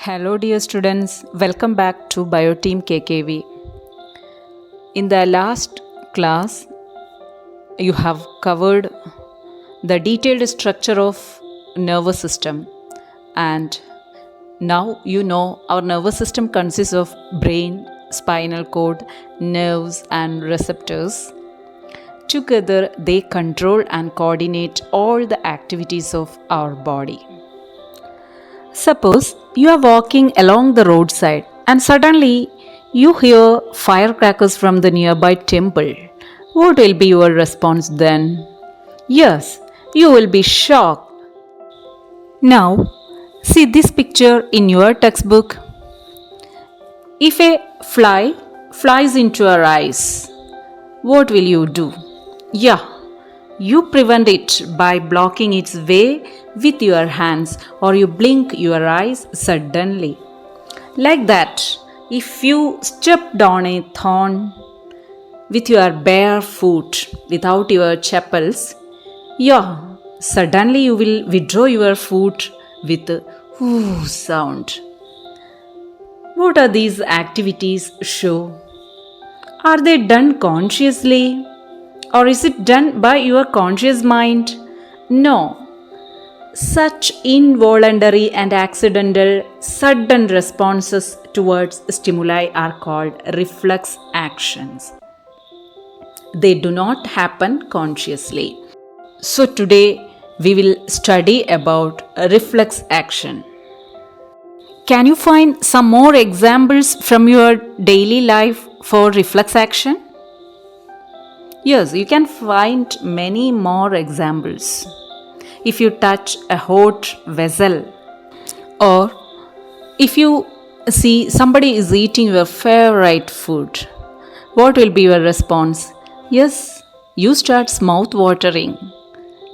Hello dear students, welcome back to BioTeam KKV. In the last class, you have covered the detailed structure of nervous system, and now you know our nervous system consists of brain, spinal cord, nerves and receptors. Together they control and coordinate all the activities of our body. Suppose you are walking along the roadside and suddenly you hear firecrackers from the nearby temple. What will be your response then? Yes, you will be shocked. Now, see this picture in your textbook. If a fly flies into your eyes, what will you do? Yeah, you prevent it by blocking its way with your hands, or you blink your eyes suddenly. Like that, if you stepped on a thorn with your bare foot without your chappals, suddenly you will withdraw your foot with a whoo sound. What are these activities show? Are they done consciously? Or is it done by your conscious mind? No. Such involuntary and accidental sudden responses towards stimuli are called reflex actions. They do not happen consciously. So today we will study about reflex action. Can you find some more examples from your daily life for reflex action? Yes, you can find many more examples. If you touch a hot vessel, or if you see somebody is eating your favorite food, what will be your response? Yes, you start mouth watering.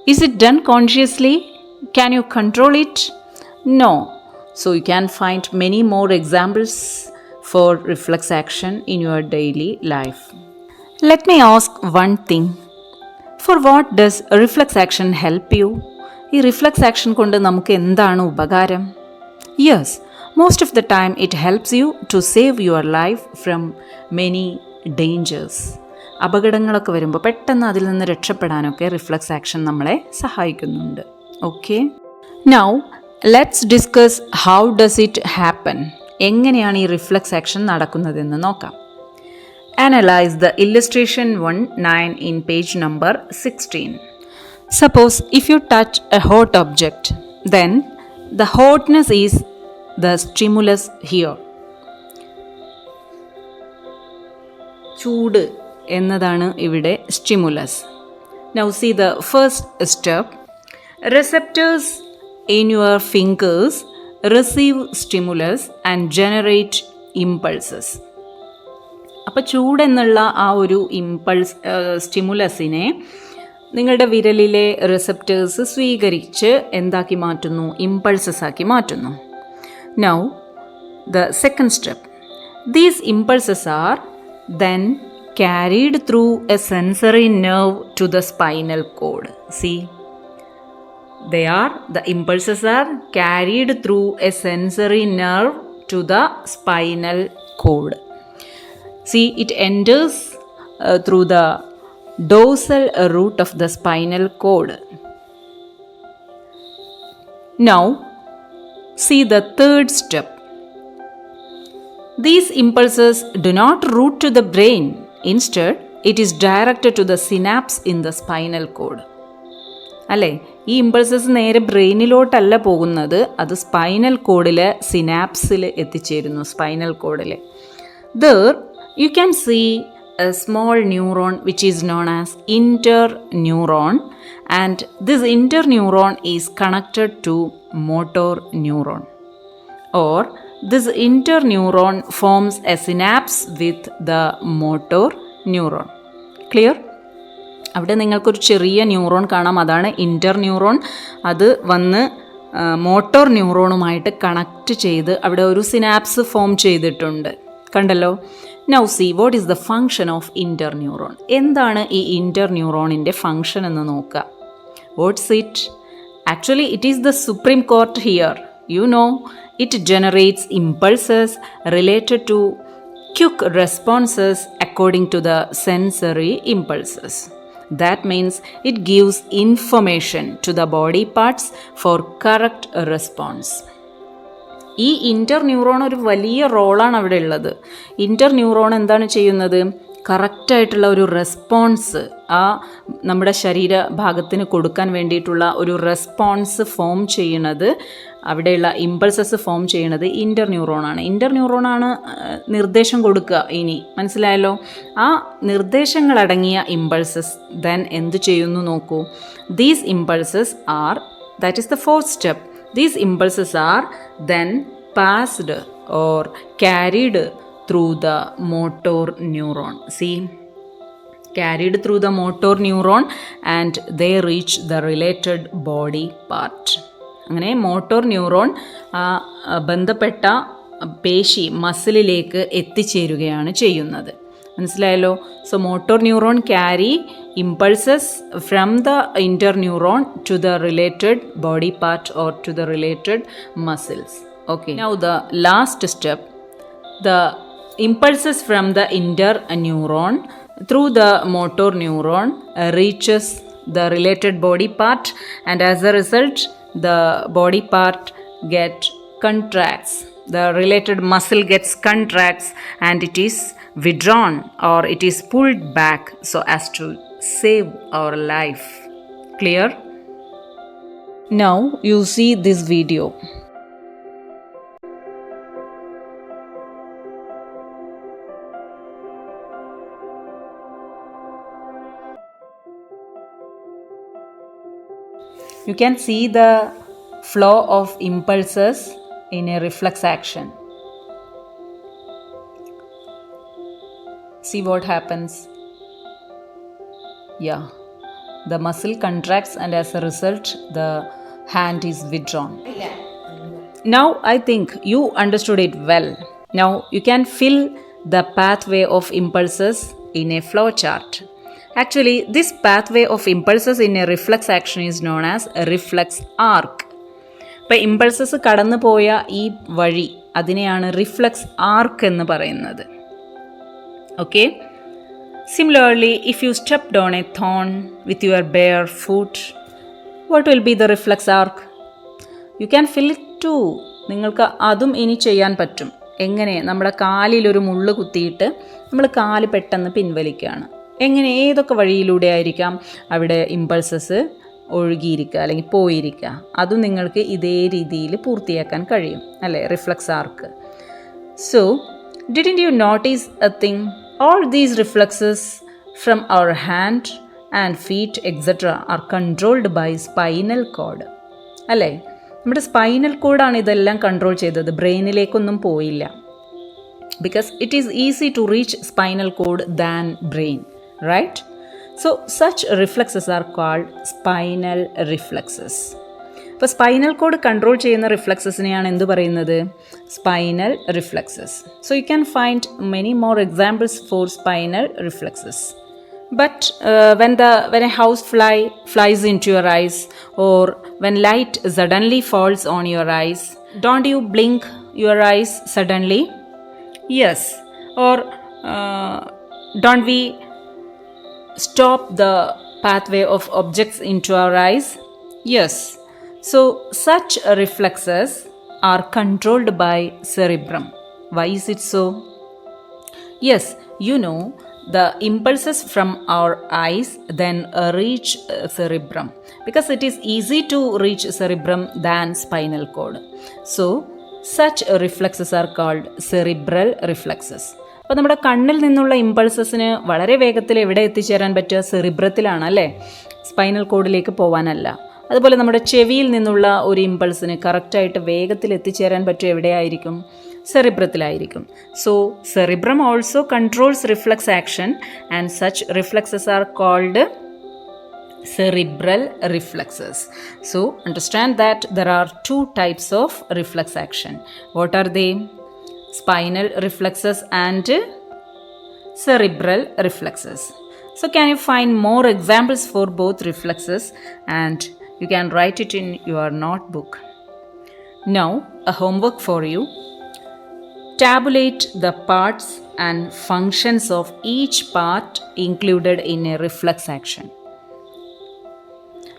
Is it done consciously? Can you control it? No. So you can find many more examples for reflex action in your daily life. Let me ask one thing. For what does reflex action help you? ഈ reflex action കൊണ്ട് നമുക്ക് എന്താണ് ഉപകാരം? Yes, most of the time it helps you to save your life from many dangers. അപകടങ്ങളൊക്കെ വരുമ്പോൾ പെട്ടെന്ന് അതിൽ നിന്ന് രക്ഷപ്പെടാനൊക്കെ റിഫ്ലക്സ് ആക്ഷൻ നമ്മളെ സഹായിക്കുന്നുണ്ട്. Okay, now let's discuss how does it happen. എങ്ങനെയാണ് ഈ റിഫ്ലക്സ് ആക്ഷൻ നടക്കുന്നതെന്ന് നോക്കാം. Analyze the illustration 1.9 in page number 16. Suppose if you touch a hot object, then the hotness is the stimulus here. ചൂട് എന്നതാണ് ഇവിടെ stimulus. Now see the first step. Receptors in your fingers receive stimulus and generate impulses. അപ്പോൾ ചൂടെന്നുള്ള ആ ഒരു സ്റ്റിമുലസിനെ നിങ്ങളുടെ വിരലിലെ receptors സ്വീകരിച്ച് എന്താക്കി മാറ്റുന്നു? ഇമ്പൾസസ് ആക്കി മാറ്റുന്നു. Now the second step. These impulses are then carried through a sensory nerve to the spinal cord. See, the impulses are carried through a sensory nerve to the spinal cord. See, it enters through the dorsal root of the spinal cord. Now, see the third step. These impulses do not route to the brain. Instead, it is directed to the synapse in the spinal cord. അല്ലേ, ഈ impulses നേരെ ബ്രെയിനിലോട്ടല്ല പോകുന്നത്, അത് spinal കോഡിലെ സിനാപ്സിൽ എത്തിച്ചേരുന്നു. Spinal കോഡിൽ there you can see a small neuron which is known as interneuron, and this interneuron is connected to motor neuron, or this interneuron forms a synapse with the motor neuron. Clear? അവിടെ നിങ്ങൾക്കൊരു ചെറിയ neuron കാണാം, അതാണ് ഇന്റർന്യൂറോൺ. അത് വന്ന് motor ന്യൂറോണുമായിട്ട് connect ചെയ്ത് അവിടെ ഒരു സിനാപ്സ് ഫോം ചെയ്തിട്ടുണ്ട്. കണ്ടല്ലോ. Now see what is the function of interneuron. എന്താണ് ഈ ഇന്റർന്യൂറോണിൻ്റെ ഫങ്ഷൻ എന്ന് നോക്കുക. What's it? Actually it is the supreme court here. You know, It generates impulses related to quick responses according to the sensory impulses. That means it gives information to the body parts for correct response. ഈ ഇൻ്റർ neuron ഒരു വലിയ റോളാണ് അവിടെ ഉള്ളത്. ഇൻ്റർ neuron എന്താണ് ചെയ്യുന്നത്? കറക്റ്റായിട്ടുള്ള ഒരു റെസ്പോൺസ് ആ നമ്മുടെ ശരീരഭാഗത്തിന് കൊടുക്കാൻ വേണ്ടിയിട്ടുള്ള ഒരു റെസ്പോൺസ് ഫോം ചെയ്യണത്, അവിടെയുള്ള ഇമ്പൾസസ് ഫോം ചെയ്യണത് ഇൻ്റർ ന്യൂറോണാണ്. ഇൻ്റർ ന്യൂറോണാണ് നിർദ്ദേശം കൊടുക്കുക. ഇനി മനസ്സിലായല്ലോ? ആ നിർദ്ദേശങ്ങളടങ്ങിയ ഇമ്പൾസസ് ദെൻ എന്ത് ചെയ്യുന്നു നോക്കൂ. These impulses R, that is the fourth step, these impulses are then passed or carried through the motor neuron. See, carried through the motor neuron and they reach the related body part. അങ്ങനെ motor neuron ബന്ധപ്പെട്ട പേശി മസിലിലേക്ക് എത്തിച്ചേരുകയാണ് ചെയ്യുന്നത്. മനസ്സിലായല്ലോ? So motor neuron carry impulses from the interneuron to the related body part or to the related muscles. Okay, now the last step, the impulses from the interneuron through the motor neuron reaches the related body part, and as a result the body part contracts, the related muscle gets contracts and it is withdrawn or it is pulled back so as to save our life. Clear? Now you see this video. You can see the flow of impulses in a reflex action. See what happens. Yeah, the muscle contracts and as a result the hand is withdrawn. Now I think you understood it well. Now you can fill the pathway of impulses in a flow chart. Actually, this pathway of impulses in a reflex action is known as a reflex arc. ഇപ്പോൾ impulses കടന്നു പോയ ഈ വഴി അതിനെയാണ് reflux ആർക്ക് എന്ന് പറയുന്നത്. Okay? Similarly, if you stepped on a thorn with your bare foot, what will be the reflex arc? You can feel it too. നിങ്ങൾക്ക് അതും ഇനി ചെയ്യാൻ പറ്റും. എങ്ങനെ? നമ്മുടെ കാലിലൊരു മുള്ള് കുത്തിയിട്ട് നമ്മൾ കാല് പെട്ടെന്ന് പിൻവലിക്കുകയാണ്. എങ്ങനെ? ഏതൊക്കെ വഴിയിലൂടെ ആയിരിക്കാം അവിടെ ഇമ്പൾസസ് ഒഴുകിയിരിക്കുക അല്ലെങ്കിൽ പോയിരിക്കുക. അതും നിങ്ങൾക്ക് ഇതേ രീതിയിൽ പൂർത്തിയാക്കാൻ കഴിയും, അല്ലേ? Reflex arc. So didn't you notice a thing? All these reflexes from our hand and feet etc. are controlled by spinal cord. അല്ലേ? നമ്മുടെ സ്പൈനൽ കോഡാണ് ഇതെല്ലാം കൺട്രോൾ ചെയ്തത്. ബ്രെയിനിലേക്കൊന്നും പോയില്ല. Because it is easy to reach spinal cord than brain, right? So such reflexes are called spinal reflexes. ഇപ്പോൾ spinal cord control ചെയ്യുന്ന റിഫ്ലക്സസിനെയാണ് എന്ത് പറയുന്നത്? Spinal reflexes. So you can find many more examples for spinal reflexes. But when a house fly flies into your eyes or when light suddenly falls on your eyes, don't you blink your eyes suddenly? Yes. Or don't we stop the pathway of objects into our eyes? Yes. So such reflexes are controlled by cerebrum. Why is it so? Yes, you know, the impulses from our eyes then reach cerebrum because it is easy to reach cerebrum than spinal cord. So such reflexes are called cerebral reflexes. അപ്പോൾ നമ്മുടെ കണ്ണിൽ നിന്നുള്ള ഇമ്പൾസസിന് വളരെ വേഗത്തിൽ എവിടെ എത്തിച്ചേരാൻ പറ്റുക? സെറിബ്രത്തിലാണ്, അല്ലേ? സ്പൈനൽ കോഡിലേക്ക് പോകാനല്ല. അതുപോലെ നമ്മുടെ ചെവിയിൽ നിന്നുള്ള ഒരു ഇമ്പൾസിന് കറക്റ്റായിട്ട് വേഗത്തിൽ എത്തിച്ചേരാൻ പറ്റുക എവിടെയായിരിക്കും? സെറിബ്രത്തിലായിരിക്കും. So cerebrum also controls reflex action and such reflexes are called cerebral reflexes. So understand that there are two types of reflex action. What are they? Spinal reflexes and cerebral reflexes. So can you find more examples for both reflexes, and you can write it in your notebook. Now, a homework for you. Tabulate the parts and functions of each part included in a reflex action.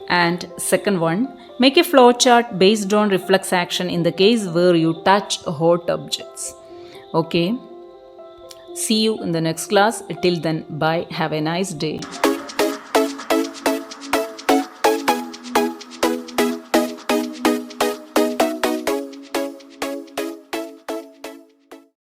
And second one, make a flowchart based on reflex action in the case where you touch hot objects. Okay. See you in the next class. Till then, bye. Have a nice day.